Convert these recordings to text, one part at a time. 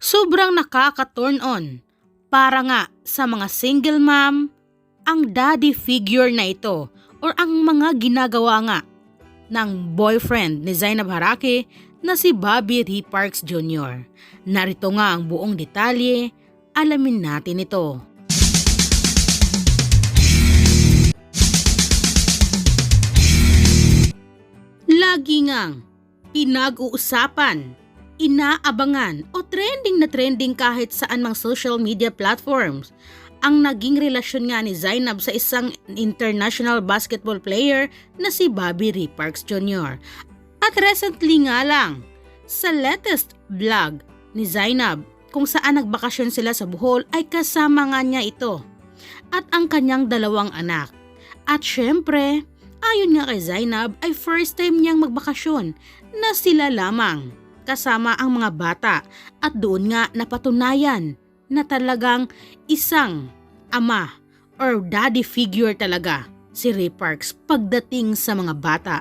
Sobrang nakaka-turn on para nga sa mga single mom ang daddy figure na ito or ang mga ginagawa nga ng boyfriend ni Zainab Harake na si Bobby Ray Parks Jr. Narito nga ang buong detalye, alamin natin ito. Lagi ngang pinag-uusapan, inaabangan o trending na trending kahit saan mang social media platforms ang naging relasyon nga ni Zainab sa isang international basketball player na si Bobby Ray Parks Jr. At recently nga lang, sa latest vlog ni Zainab kung saan nagbakasyon sila sa Bohol ay kasama nga niya ito at ang kanyang dalawang anak. At syempre, ayon nga kay Zainab ay first time niyang magbakasyon na sila lamang kasama ang mga bata at doon nga napatunayan na talagang isang ama or daddy figure talaga si Ray Parks pagdating sa mga bata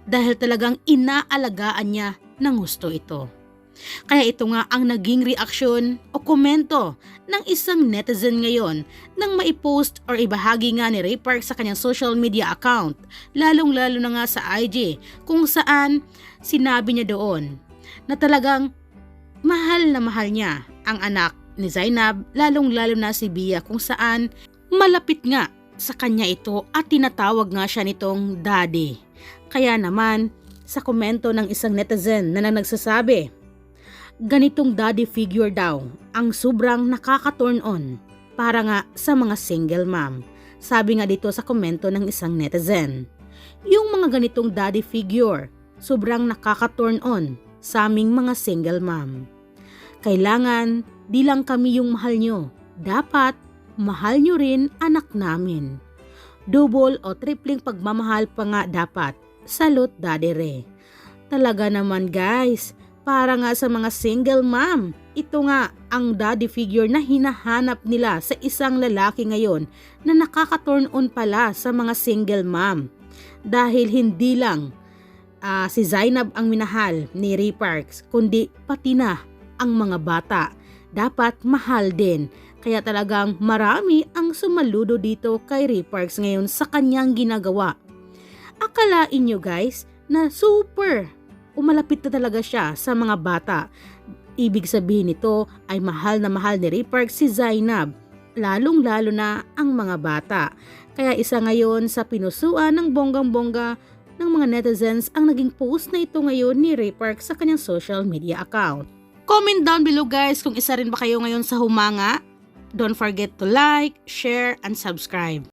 dahil talagang inaalagaan niya ng gusto ito. Kaya ito nga ang naging reaksyon o komento ng isang netizen ngayon nang maipost or ibahagi nga ni Ray Parks sa kanyang social media account, lalong-lalo na nga sa IG kung saan sinabi niya doon na talagang mahal na mahal niya ang anak ni Zainab, lalong-lalo na si Bia kung saan malapit nga sa kanya ito at tinatawag nga siya nitong daddy. Kaya naman sa komento ng isang netizen na nagsasabi, ganitong daddy figure daw ang sobrang nakaka-turn on para nga sa mga single mom. Sabi nga dito sa komento ng isang netizen, yung mga ganitong daddy figure sobrang nakaka-turn on sa aming mga single mom. Kailangan di lang kami yung mahal nyo, dapat mahal nyo rin anak namin. Double o tripling pagmamahal pa nga dapat. Salute Daddy Ray. Talaga naman guys, para nga sa mga single mom, ito nga ang daddy figure na hinahanap nila sa isang lalaki ngayon na nakaka-turn on pala sa mga single mom. Dahil hindi lang si Zainab ang minahal ni Ray Parks, kundi pati na ang mga bata. Dapat mahal din. Kaya talagang marami ang sumaludo dito kay Ray Parks ngayon sa kanyang ginagawa. Akalain nyo guys na super umalapit na talaga siya sa mga bata. Ibig sabihin nito ay mahal na mahal ni Ray Parks si Zainab, lalong-lalo na ang mga bata. Kaya isa ngayon sa pinusuan ng bonggang-bongga ng mga netizens ang naging post na ito ngayon ni Ray Parks sa kanyang social media account. Comment down below guys kung isa rin ba kayo ngayon sa humanga. Don't forget to like, share, and subscribe.